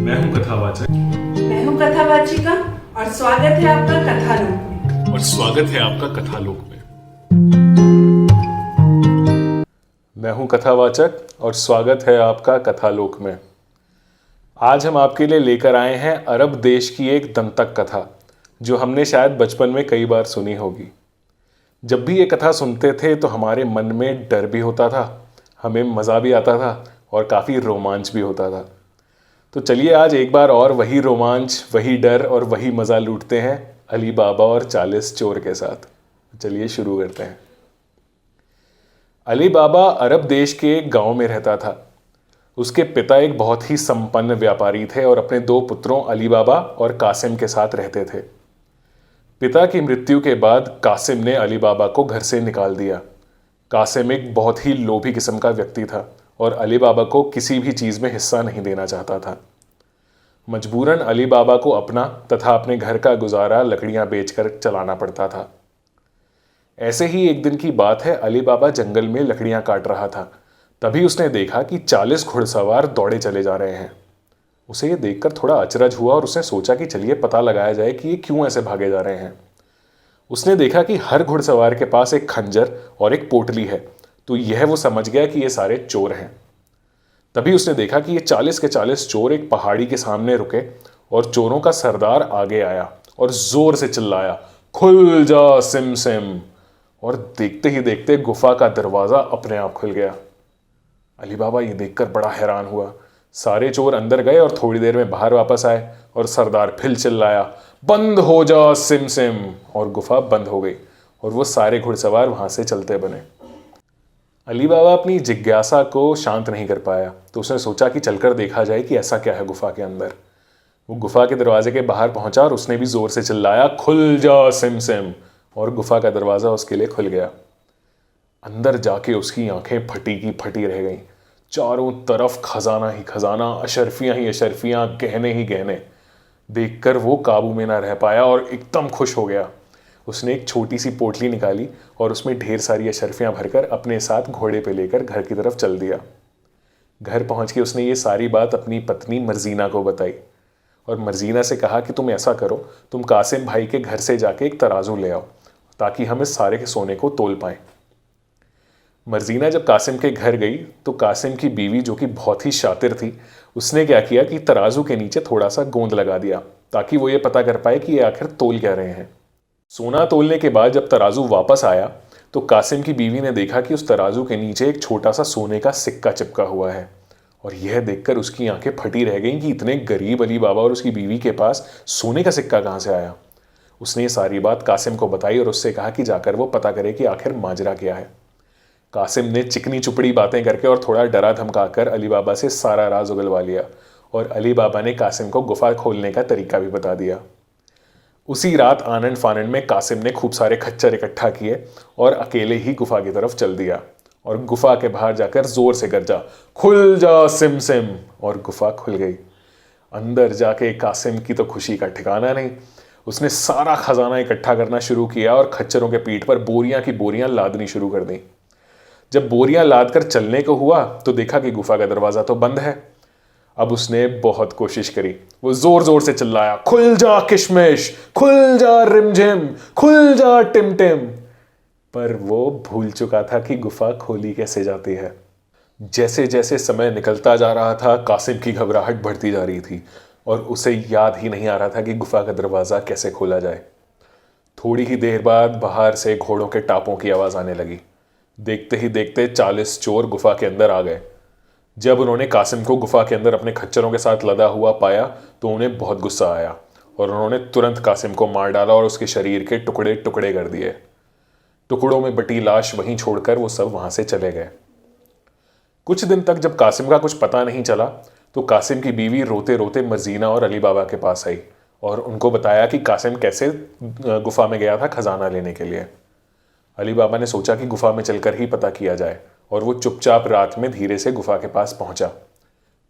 मैं हूं कथावाचक। मैं हूँ कथावाचिका और स्वागत है आपका कथालोक में। और स्वागत है आपका कथालोक में। मैं हूं कथावाचक और स्वागत है आपका कथालोक में। आज हम आपके लिए लेकर आए हैं अरब देश की एक दंतक कथा, जो हमने शायद बचपन में कई बार सुनी होगी। जब भी ये कथा सुनते थे तो हमारे मन में डर भी होता था, हमें मज़ा भी आता था और काफ़ी रोमांच भी होता था। तो चलिए आज एक बार और वही रोमांच, वही डर और वही मज़ा लूटते हैं अली बाबा और 40 चोर के साथ। चलिए शुरू करते हैं। अली बाबा अरब देश के एक गांव में रहता था। उसके पिता एक बहुत ही संपन्न व्यापारी थे और अपने दो पुत्रों अली बाबा और कासिम के साथ रहते थे। पिता की मृत्यु के बाद कासिम ने अली बाबा को घर से निकाल दिया। कासिम एक बहुत ही लोभी किस्म का व्यक्ति था और अली बाबा को किसी भी चीज़ में हिस्सा नहीं देना चाहता था। मजबूरन अली बाबा को अपना तथा अपने घर का गुजारा लकड़ियां बेचकर चलाना पड़ता था। ऐसे ही एक दिन की बात है, अली बाबा जंगल में लकड़ियां काट रहा था। तभी उसने देखा कि 40 घुड़सवार दौड़े चले जा रहे हैं। उसे ये देखकर थोड़ा अचरज हुआ और उसने सोचा कि चलिए पता लगाया जाए कि ये क्यों ऐसे भागे जा रहे हैं। उसने देखा कि हर घुड़सवार के पास एक खंजर और एक पोटली है, तो यह वो समझ गया कि ये सारे चोर हैं। तभी उसने देखा कि ये 40 के 40 चोर एक पहाड़ी के सामने रुके और चोरों का सरदार आगे आया और जोर से चिल्लाया, खुल जा सिम सिम। और देखते ही देखते गुफा का दरवाजा अपने आप खुल गया। अली बाबा ये देखकर बड़ा हैरान हुआ। सारे चोर अंदर गए और थोड़ी देर में बाहर वापस आए और सरदार फिर चिल्लाया, बंद हो जा सिम सिम। और गुफा बंद हो गई और वो सारे घुड़सवार वहां से चलते बने। अली बाबा अपनी जिज्ञासा को शांत नहीं कर पाया, तो उसने सोचा कि चलकर देखा जाए कि ऐसा क्या है गुफा के अंदर। वो गुफा के दरवाजे के बाहर पहुंचा और उसने भी जोर से चिल्लाया, खुल जा सिम सिम। और गुफा का दरवाजा उसके लिए खुल गया। अंदर जाके उसकी आंखें फटी की फटी रह गईं। चारों तरफ खजाना ही खजाना, अशरफियां ही अशरफियां, गहने ही गहने। देखकर वो काबू में ना रह पाया और एकदम खुश हो गया। उसने एक छोटी सी पोटली निकाली और उसमें ढेर सारी अशरफियां भरकर अपने साथ घोड़े पे लेकर घर की तरफ चल दिया। घर पहुंच के उसने ये सारी बात अपनी पत्नी मर्जीना को बताई और मर्जीना से कहा कि तुम ऐसा करो, तुम कासिम भाई के घर से जाके एक तराजू ले आओ ताकि हम इस सारे के सोने को तोल पाएं। मर्जीना जब कासिम के घर गई तो कासिम की बीवी, जो कि बहुत ही शातिर थी, उसने क्या किया कि तराजू के नीचे थोड़ा सा गोंद लगा दिया ताकि वो ये पता कर पाए कि ये आखिर तोल क्या रहे हैं। सोना तोलने के बाद जब तराजू वापस आया तो कासिम की बीवी ने देखा कि उस तराजू के नीचे एक छोटा सा सोने का सिक्का चिपका हुआ है। और यह देखकर उसकी आंखें फटी रह गईं कि इतने गरीब अली बाबा और उसकी बीवी के पास सोने का सिक्का कहां से आया। उसने ये सारी बात कासिम को बताई और उससे कहा कि जाकर वो पता करे कि आखिर माजरा क्या है। कासिम ने चिकनी चुपड़ी बातें करके और थोड़ा डरा धमकाकर अली बाबा से सारा राज उगलवा लिया और अली बाबा ने कासिम को गुफा खोलने का तरीका भी बता दिया। उसी रात आनंद फानंद में कासिम ने खूब सारे खच्चर इकट्ठा किए और अकेले ही गुफा की तरफ चल दिया और गुफा के बाहर जाकर जोर से गरजा, खुल जा सिम सिम। और गुफा खुल गई। अंदर जाके कासिम की तो खुशी का ठिकाना नहीं। उसने सारा खजाना इकट्ठा करना शुरू किया और खच्चरों के पीठ पर बोरियां की बोरियां लादनी शुरू कर दी। जब बोरियां लाद कर चलने को हुआ तो देखा कि गुफा का दरवाजा तो बंद है। अब उसने बहुत कोशिश करी। वो जोर जोर से चिल्लाया, खुल जा किशमिश, खुल जा रिमझिम, खुल जा टिमटिम। पर वो भूल चुका था कि गुफा खोली कैसे जाती है। जैसे जैसे समय निकलता जा रहा था, कासिम की घबराहट बढ़ती जा रही थी और उसे याद ही नहीं आ रहा था कि गुफा का दरवाजा कैसे खोला जाए। थोड़ी ही देर बाद बाहर से घोड़ों के टापों की आवाज आने लगी। देखते ही देखते 40 चोर गुफा के अंदर आ गए। जब उन्होंने कासिम को गुफा के अंदर अपने खच्चरों के साथ लदा हुआ पाया तो उन्हें बहुत गुस्सा आया और उन्होंने तुरंत कासिम को मार डाला और उसके शरीर के टुकड़े टुकड़े कर दिए। टुकड़ों में बटी लाश वहीं छोड़कर वो सब वहां से चले गए। कुछ दिन तक जब कासिम का कुछ पता नहीं चला तो कासिम की बीवी रोते रोते मर्जीना और अली बाबा के पास आई और उनको बताया कि कासिम कैसे गुफा में गया था खजाना लेने के लिए। अली बाबा ने सोचा कि गुफा में चलकर ही पता किया जाए और वो चुपचाप रात में धीरे से गुफा के पास पहुंचा।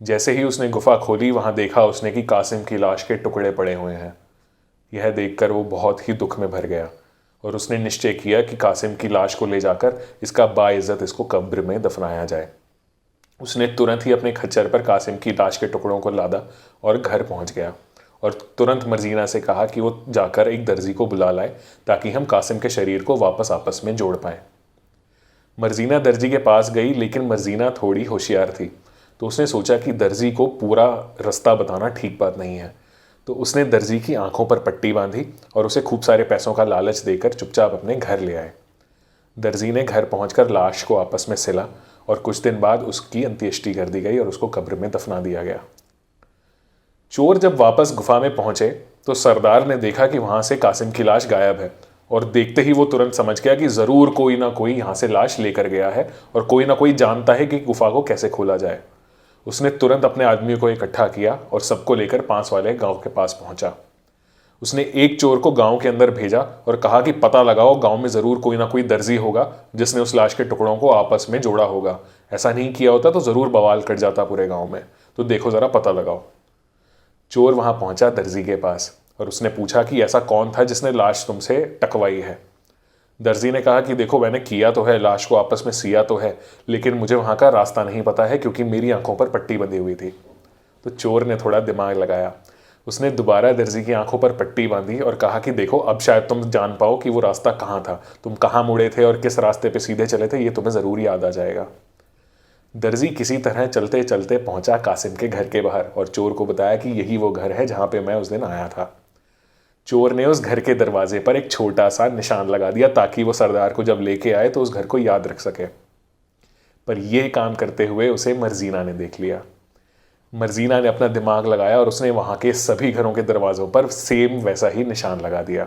जैसे ही उसने गुफा खोली, वहां देखा उसने कि कासिम की लाश के टुकड़े पड़े हुए हैं। यह देखकर वो बहुत ही दुख में भर गया और उसने निश्चय किया कि कासिम की लाश को ले जाकर इसका बाइज्जत इसको कब्र में दफनाया जाए। उसने तुरंत ही अपने खच्चर पर कासिम की लाश के टुकड़ों को लादा और घर पहुंच गया और तुरंत मर्जीना से कहा कि वो जाकर एक दर्जी को बुला लाए ताकि हम कासिम के शरीर को वापस आपस में जोड़ पाएं। मर्जीना दर्जी के पास गई, लेकिन मर्जीना थोड़ी होशियार थी, तो उसने सोचा कि दर्जी को पूरा रास्ता बताना ठीक बात नहीं है। तो उसने दर्जी की आंखों पर पट्टी बांधी और उसे खूब सारे पैसों का लालच देकर चुपचाप अपने घर ले आए। दर्जी ने घर पहुंचकर लाश को आपस में सिला और कुछ दिन बाद उसकी अंत्येष्टि कर दी गई और उसको कब्र में दफना दिया गया। चोर जब वापस गुफा में पहुंचे तो सरदार ने देखा कि वहां से कासिम की लाश गायब है और देखते ही वो तुरंत समझ गया कि जरूर कोई ना कोई यहां से लाश लेकर गया है और कोई ना कोई जानता है कि गुफा को कैसे खोला जाए। उसने तुरंत अपने आदमियों को इकट्ठा किया और सबको लेकर पास वाले गांव के पास पहुंचा। उसने एक चोर को गांव के अंदर भेजा और कहा कि पता लगाओ, गांव में जरूर कोई ना कोई दर्जी होगा जिसने उस लाश के टुकड़ों को आपस में जोड़ा होगा। ऐसा नहीं किया होता तो जरूर बवाल कट जाता पूरे गांव में, तो देखो जरा पता लगाओ। चोर वहां पहुंचा दर्जी के पास और उसने पूछा कि ऐसा कौन था जिसने लाश तुमसे टकवाई है। दर्जी ने कहा कि देखो, मैंने किया तो है, लाश को आपस में सिया तो है, लेकिन मुझे वहां का रास्ता नहीं पता है क्योंकि मेरी आंखों पर पट्टी बंधी हुई थी। तो चोर ने थोड़ा दिमाग लगाया। उसने दोबारा दर्जी की आंखों पर पट्टी बांधी और कहा कि देखो, अब शायद तुम जान पाओ कि वो रास्ता कहाँ था, तुम कहाँ मुड़े थे और किस रास्ते पे सीधे चले थे, ये तुम्हें ज़रूर याद आ जाएगा। दर्जी किसी तरह चलते चलते पहुंचा कासिम के घर के बाहर और चोर को बताया कि यही वो घर है जहां पे मैं उस दिन आया था। चोर ने उस घर के दरवाजे पर एक छोटा सा निशान लगा दिया ताकि वो सरदार को जब लेके आए तो उस घर को याद रख सके। पर यह काम करते हुए उसे मर्जीना ने देख लिया। मर्जीना ने अपना दिमाग लगाया और उसने वहां के सभी घरों के दरवाजों पर सेम वैसा ही निशान लगा दिया।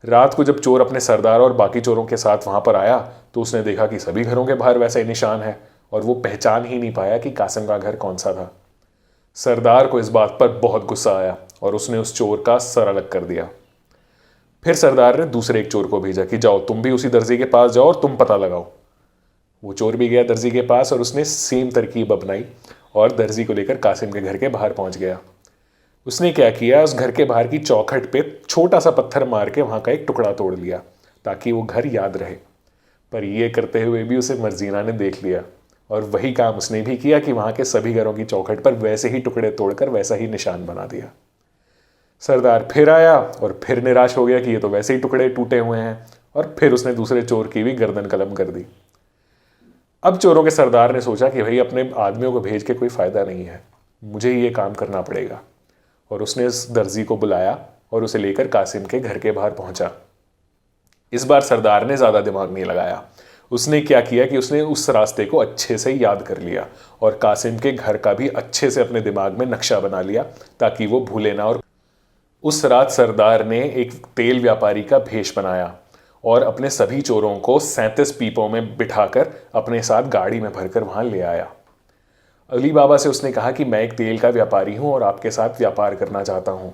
रात को जब चोर अपने सरदार और बाकी चोरों के साथ वहां पर आया तो उसने देखा कि सभी घरों के बाहर वैसा ही निशान है और वो पहचान ही नहीं पाया कि कासिम का घर कौन सा था। सरदार को इस बात पर बहुत गुस्सा आया और उसने उस चोर का सर अलग कर दिया। फिर सरदार ने दूसरे एक चोर को भेजा कि जाओ तुम भी उसी दर्जी के पास जाओ और तुम पता लगाओ। वो चोर भी गया दर्जी के पास और उसने सेम तरकीब अपनाई और दर्जी को लेकर कासिम के घर के बाहर पहुंच गया। उसने क्या किया, उस घर के बाहर की चौखट पे छोटा सा पत्थर मार के वहां का एक टुकड़ा तोड़ लिया ताकि वो घर याद रहे। पर यह करते हुए भी उसे मर्जीना ने देख लिया और वही काम उसने भी किया कि वहां के सभी घरों की चौखट पर वैसे ही टुकड़े तोड़कर वैसा ही निशान बना दिया। सरदार फिर आया और फिर निराश हो गया कि ये तो वैसे ही टुकड़े टूटे हुए हैं और फिर उसने दूसरे चोर की भी गर्दन कलम कर दी। अब चोरों के सरदार ने सोचा कि भाई अपने आदमियों को भेज के कोई फायदा नहीं है, मुझे ये काम करना पड़ेगा और उसने उस दर्जी को बुलाया और उसे लेकर कासिम के घर के बाहर पहुंचा। इस बार सरदार ने ज्यादा दिमाग नहीं लगाया। उसने क्या किया कि उसने उस रास्ते को अच्छे से याद कर लिया और कासिम के घर का भी अच्छे से अपने दिमाग में नक्शा बना लिया ताकि वो भूले ना। और उस रात सरदार ने एक तेल व्यापारी का भेष बनाया और अपने सभी चोरों को 37 पीपों में बिठाकर अपने साथ गाड़ी में भरकर वहां ले आया। अली बाबा से उसने कहा कि मैं एक तेल का व्यापारी हूं और आपके साथ व्यापार करना चाहता हूं।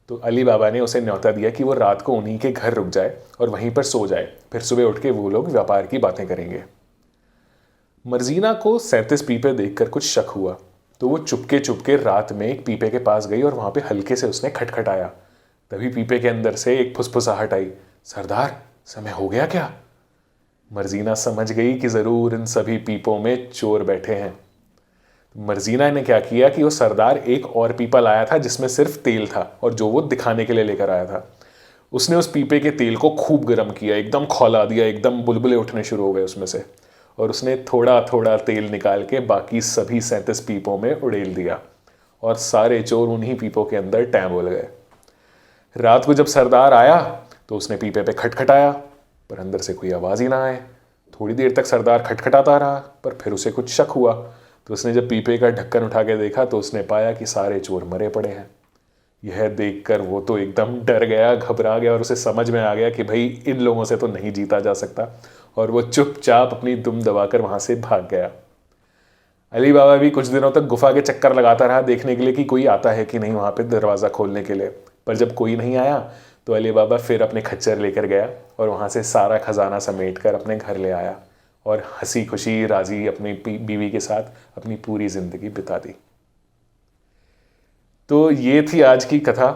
तो अली बाबा ने उसे न्योता दिया कि वो रात को उन्हीं के घर रुक जाए और वहीं पर सो जाए, फिर सुबह उठ के वो लोग व्यापार की बातें करेंगे। मर्जीना को 37 पीपे देखकर कुछ शक हुआ तो वो चुपके चुपके रात में एक पीपे के पास गई और वहां पे हल्के से उसने खटखटाया। तभी पीपे के अंदर से एक फुसफुसाहट आई, सरदार समय हो गया क्या? मर्जीना समझ गई कि जरूर इन सभी पीपों में चोर बैठे हैं। मर्जीना ने क्या किया कि वो सरदार एक और पीपा लाया था जिसमें सिर्फ तेल था और जो वो दिखाने के लिए लेकर आया था। उसने उस पीपे के तेल को खूब गर्म किया, एकदम खौला दिया, एकदम बुलबुले उठने शुरू हो गए उसमें से, और उसने थोड़ा थोड़ा तेल निकाल के बाकी सभी 37 पीपों में उड़ेल दिया और सारे चोर उन्हीं पीपों के अंदर टैं बोल गए। रात को जब सरदार आया तो उसने पीपे पे खटखटाया पर अंदर से कोई आवाज ही ना आए। थोड़ी देर तक सरदार खटखटाता रहा पर फिर उसे कुछ शक हुआ तो उसने जब पीपे का ढक्कन उठा के देखा तो उसने पाया कि सारे चोर मरे पड़े हैं। यह देखकर वो तो एकदम डर गया, घबरा गया और उसे समझ में आ गया कि भाई इन लोगों से तो नहीं जीता जा सकता, और वो चुपचाप अपनी दुम दबाकर वहां से भाग गया। अली बाबा भी कुछ दिनों तक गुफा के चक्कर लगाता रहा देखने के लिए कि कोई आता है कि नहीं वहां पे दरवाज़ा खोलने के लिए, पर जब कोई नहीं आया तो अली बाबा फिर अपने खच्चर लेकर गया और वहां से सारा खजाना समेट कर अपने घर ले आया और हंसी खुशी राजी अपनी बीवी के साथ अपनी पूरी जिंदगी बिता दी। तो ये थी आज की कथा।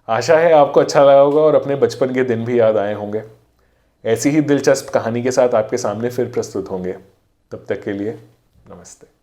आशा है आपको अच्छा लगा होगा और अपने बचपन के दिन भी याद आए होंगे। ऐसी ही दिलचस्प कहानी के साथ आपके सामने फिर प्रस्तुत होंगे। तब तक के लिए नमस्ते।